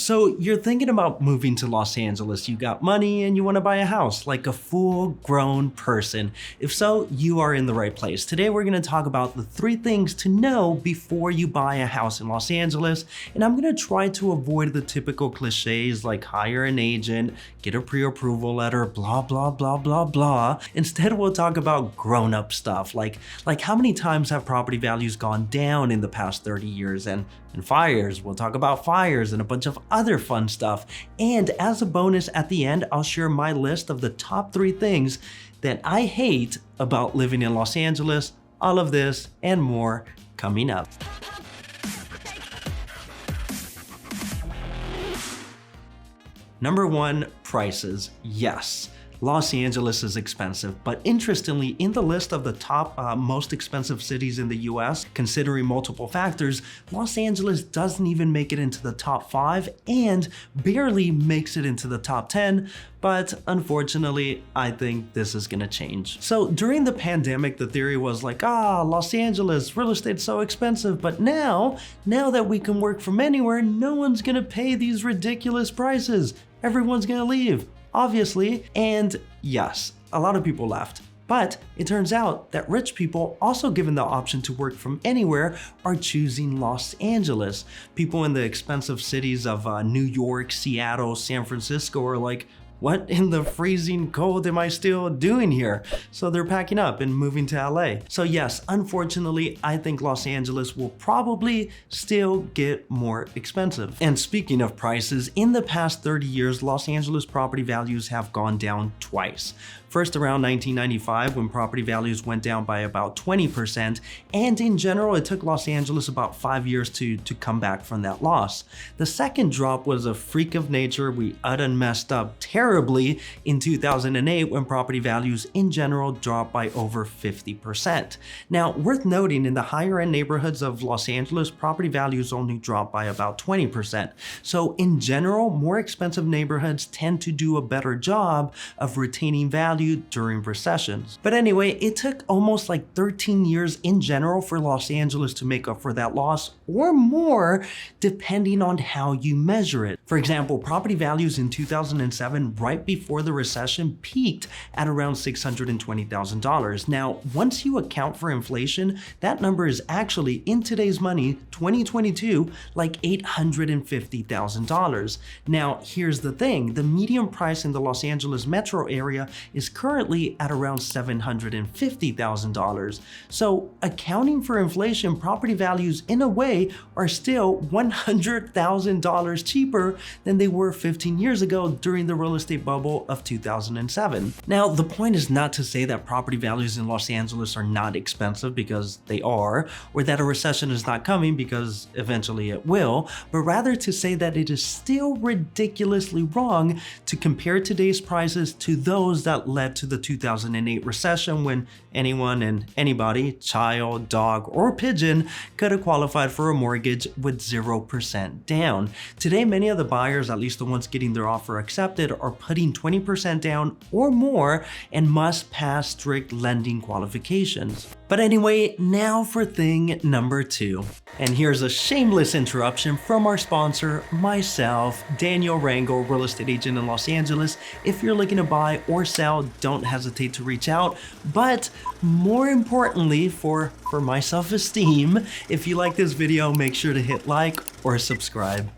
So you're thinking about moving to Los Angeles. You got money and you want to buy a house like a full-grown person. If so, you are in the right place. Today we're going to talk about the 3 things to know before you buy a house in Los Angeles, and I'm going to try to avoid the typical cliches like hire an agent, get a pre-approval letter, blah, blah, blah, blah, blah. Instead, we'll talk about grown-up stuff like how many times have property values gone down in the past 30 years and fires. We'll talk about fires and a bunch of other fun stuff. And as a bonus at the end, I'll share my list of the top 3 things that I hate about living in Los Angeles. All of this and more coming up. Number 1, prices. Yes, Los Angeles is expensive, but interestingly, in the list of the top most expensive cities in the US, considering multiple factors, Los Angeles doesn't even make it into the top 5 and barely makes it into the top 10. But unfortunately, I think this is gonna change. So during the pandemic, the theory was like, Los Angeles, real estate's so expensive, but now that we can work from anywhere, no one's gonna pay these ridiculous prices. Everyone's gonna leave, obviously. And yes, a lot of people left. But it turns out that rich people, also given the option to work from anywhere, are choosing Los Angeles. People in the expensive cities of New York, Seattle, San Francisco are like, what in the freezing cold am I still doing here? So they're packing up and moving to LA. So yes, unfortunately, I think Los Angeles will probably still get more expensive. And speaking of prices, in the past 30 years, Los Angeles property values have gone down twice. First around 1995 when property values went down by about 20%, and in general it took Los Angeles about 5 years to come back from that loss. The second drop was a freak of nature. We messed up terribly in 2008 when property values in general dropped by over 50%. Now, worth noting, in the higher end neighborhoods of Los Angeles, property values only dropped by about 20%. So in general, more expensive neighborhoods tend to do a better job of retaining value during recessions. But anyway, it took almost like 13 years in general for Los Angeles to make up for that loss, or more, depending on how you measure it. For example, property values in 2007, right before the recession, peaked at around $620,000. Now, once you account for inflation, that number is actually, in today's money, 2022, like $850,000. Now, here's the thing. The median price in the Los Angeles metro area is currently at around $750,000. So accounting for inflation, property values in a way are still $100,000 cheaper than they were 15 years ago during the real estate bubble of 2007. Now, the point is not to say that property values in Los Angeles are not expensive, because they are, or that a recession is not coming, because eventually it will, but rather to say that it is still ridiculously wrong to compare today's prices to those that led to the 2008 recession, when anyone and anybody, child, dog, or pigeon, could have qualified for a mortgage with 0% down. Today, many of the buyers, at least the ones getting their offer accepted, are putting 20% down or more and must pass strict lending qualifications. But anyway, now for thing number 2. And here's a shameless interruption from our sponsor, myself, Daniel Rangel, real estate agent in Los Angeles. If you're looking to buy or sell, don't hesitate to reach out. But more importantly, for my self-esteem, if you like this video, make sure to hit like or subscribe.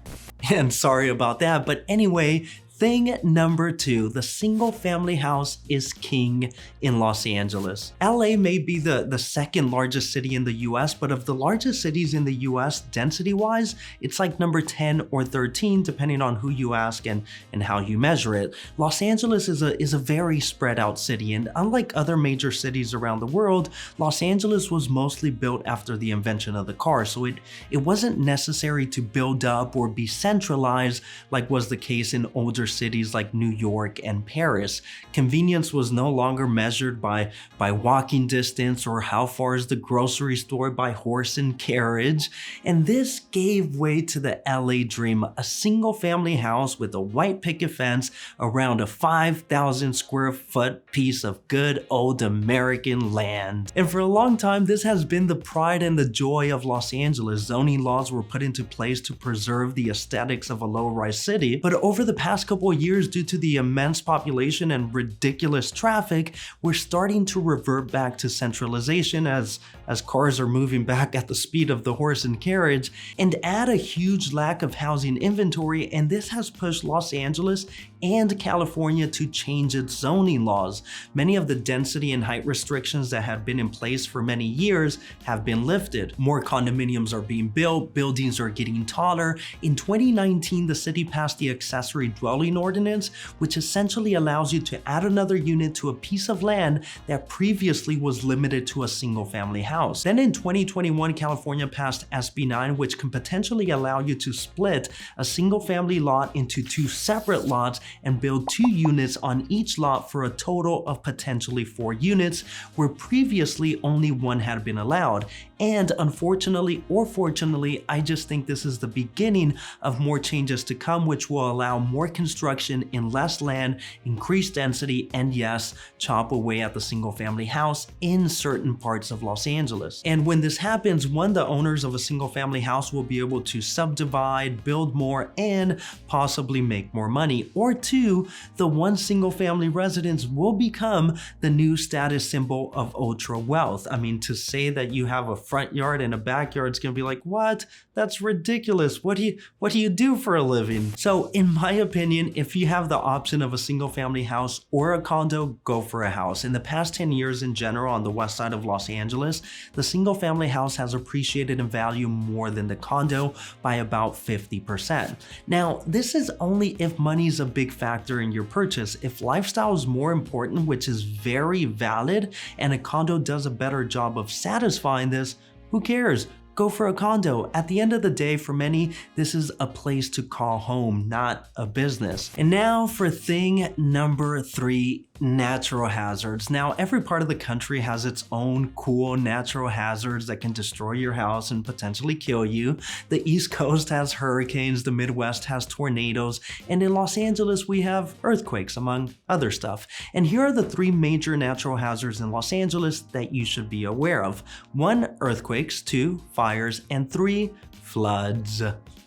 And sorry about that, but anyway, thing number 2, the single family house is king in Los Angeles. LA may be the second largest city in the US, but of the largest cities in the US density-wise, it's like number 10 or 13, depending on who you ask and how you measure it. Los Angeles is a very spread out city, and unlike other major cities around the world, Los Angeles was mostly built after the invention of the car, so it wasn't necessary to build up or be centralized like was the case in older cities like New York and Paris. Convenience was no longer measured by walking distance or how far is the grocery store by horse and carriage. And this gave way to the LA dream, a single family house with a white picket fence around a 5,000 square foot piece of good old American land. And for a long time, this has been the pride and the joy of Los Angeles. Zoning laws were put into place to preserve the aesthetics of a low-rise city, but over the past couple of years, due to the immense population and ridiculous traffic, we're starting to revert back to centralization as cars are moving back at the speed of the horse and carriage, and add a huge lack of housing inventory, and this has pushed Los Angeles and California to change its zoning laws. Many of the density and height restrictions that had been in place for many years have been lifted. More condominiums are being built, buildings are getting taller. In 2019, the city passed the Accessory Dwelling Ordinance, which essentially allows you to add another unit to a piece of land that previously was limited to a single family house. Then in 2021, California passed SB 9, which can potentially allow you to split a single family lot into two separate lots and build 2 units on each lot for a total of potentially 4 units, where previously only 1 had been allowed. And unfortunately or fortunately, I just think this is the beginning of more changes to come, which will allow more construction in less land, increased density, and yes, chop away at the single family house in certain parts of Los Angeles. And when this happens, one, the owners of a single family house will be able to subdivide, build more, and possibly make more money. Or 2, the one single family residence will become the new status symbol of ultra wealth. I mean, to say that you have a front yard and a backyard is gonna be like, what? That's ridiculous. What do you do for a living? So in my opinion, if you have the option of a single family house or a condo, go for a house. In the past 10 years in general on the west side of Los Angeles, the single family house has appreciated in value more than the condo by about 50%. Now, this is only if money is a big factor in your purchase. If lifestyle is more important, which is very valid, and a condo does a better job of satisfying this, who cares? Go for a condo. At the end of the day, for many, this is a place to call home, not a business. And now for thing number 3, natural hazards. Now, every part of the country has its own cool natural hazards that can destroy your house and potentially kill you. The East Coast has hurricanes, the Midwest has tornadoes, and in Los Angeles, we have earthquakes, among other stuff. And here are the 3 major natural hazards in Los Angeles that you should be aware of. 1, earthquakes. 2, fires, and 3, floods.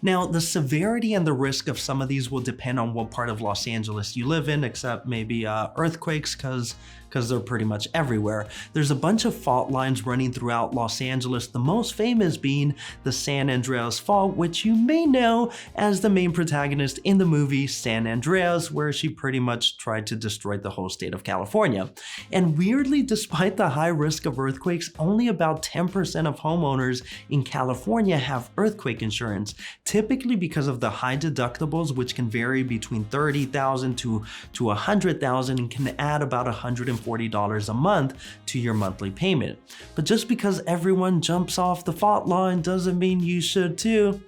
Now, the severity and the risk of some of these will depend on what part of Los Angeles you live in, except maybe earthquakes, because they're pretty much everywhere. There's a bunch of fault lines running throughout Los Angeles, the most famous being the San Andreas Fault, which you may know as the main protagonist in the movie San Andreas, where she pretty much tried to destroy the whole state of California. And weirdly, despite the high risk of earthquakes, only about 10% of homeowners in California have earthquake insurance, typically because of the high deductibles, which can vary between $30,000 to $100,000 and can add about $140 a month to your monthly payment. But just because everyone jumps off the fault line doesn't mean you should too.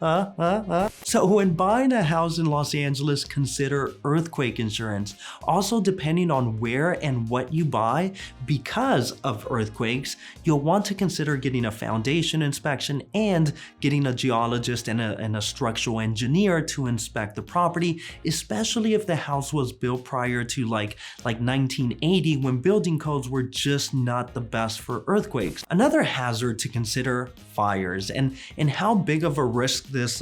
So when buying a house in Los Angeles, consider earthquake insurance. Also, depending on where and what you buy, because of earthquakes, you'll want to consider getting a foundation inspection and getting a geologist and a structural engineer to inspect the property, especially if the house was built prior to like 1980, when building codes were just not the best for earthquakes. Another hazard to consider, fires, and how big of a risk this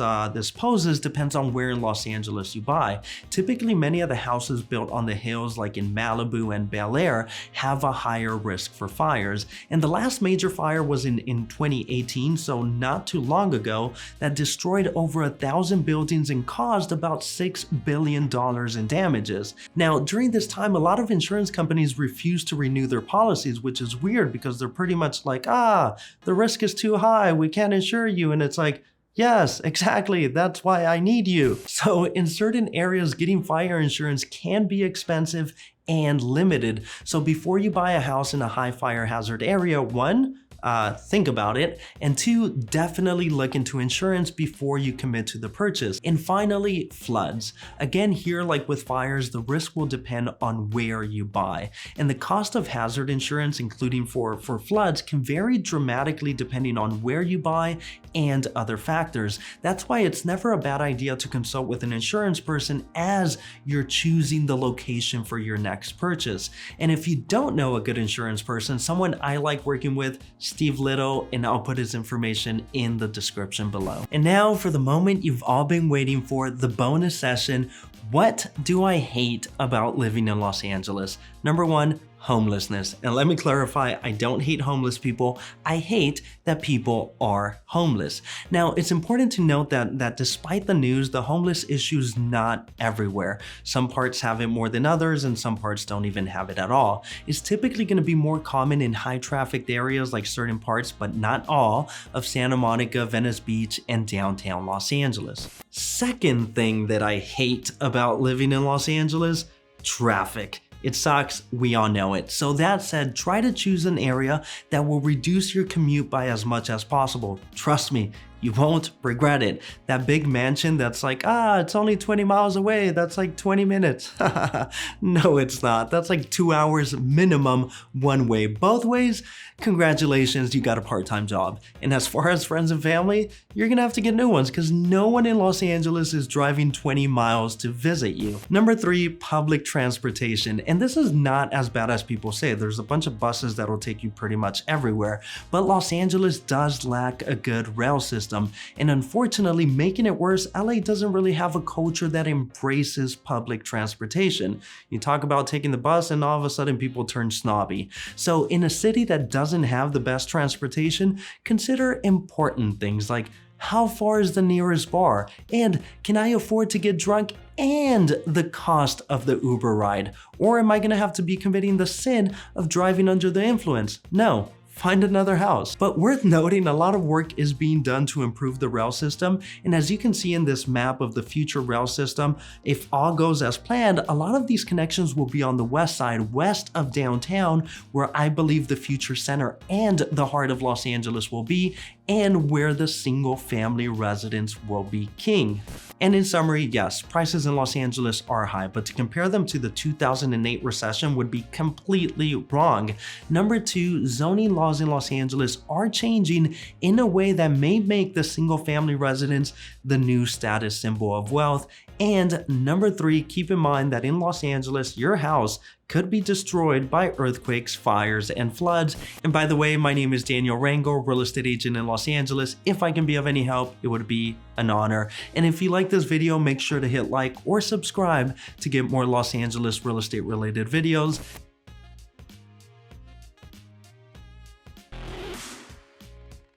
poses depends on where in Los Angeles you buy. Typically, many of the houses built on the hills like in Malibu and Bel Air have a higher risk for fires. And the last major fire was in 2018, so not too long ago, that destroyed over 1,000 buildings and caused about $6 billion in damages. Now, during this time, a lot of insurance companies refused to renew their policies, which is weird because they're pretty much like, the risk is too high, we can't insure you. And it's like, yes, exactly, that's why I need you. So in certain areas, getting fire insurance can be expensive and limited. So before you buy a house in a high fire hazard area, 1, think about it. And 2, definitely look into insurance before you commit to the purchase. And finally, floods. Again, here, like with fires, the risk will depend on where you buy. And the cost of hazard insurance, including for floods, can vary dramatically depending on where you buy and other factors. That's why it's never a bad idea to consult with an insurance person as you're choosing the location for your next purchase. And if you don't know a good insurance person, someone I like working with, Steve Little, and I'll put his information in the description below. And now for the moment you've all been waiting for, the bonus session. What do I hate about living in Los Angeles? Number 1, homelessness. And let me clarify, I don't hate homeless people. I hate that people are homeless. Now, it's important to note that despite the news, the homeless issue is not everywhere. Some parts have it more than others, and some parts don't even have it at all. It's typically going to be more common in high trafficked areas like certain parts, but not all, of Santa Monica, Venice Beach, and downtown Los Angeles. Second thing that I hate about living in Los Angeles, traffic. It sucks, we all know it. So that said, try to choose an area that will reduce your commute by as much as possible. Trust me, you won't regret it. That big mansion that's like, it's only 20 miles away, that's like 20 minutes. No, it's not. That's like 2 hours minimum one way. Both ways, congratulations, you got a part-time job. And as far as friends and family, you're gonna have to get new ones because no one in Los Angeles is driving 20 miles to visit you. Number 3, public transportation. And this is not as bad as people say. There's a bunch of buses that'll take you pretty much everywhere. But Los Angeles does lack a good rail system. And unfortunately, making it worse, LA doesn't really have a culture that embraces public transportation. You talk about taking the bus and all of a sudden people turn snobby. So in a city that doesn't have the best transportation, consider important things like how far is the nearest bar? And can I afford to get drunk and the cost of the Uber ride? Or am I gonna have to be committing the sin of driving under the influence? No. Find another house. But worth noting, a lot of work is being done to improve the rail system. And as you can see in this map of the future rail system, if all goes as planned, a lot of these connections will be on the west side, west of downtown, where I believe the future center and the heart of Los Angeles will be, and where the single family residence will be king. And in summary, yes, prices in Los Angeles are high, but to compare them to the 2008 recession would be completely wrong. Number 2, zoning laws in Los Angeles are changing in a way that may make the single family residence the new status symbol of wealth. And number 3, keep in mind that in Los Angeles, your house could be destroyed by earthquakes, fires, and floods. And by the way, my name is Daniel Rangel, real estate agent in Los Angeles. If I can be of any help, it would be an honor. And if you like this video, make sure to hit like or subscribe to get more Los Angeles real estate related videos.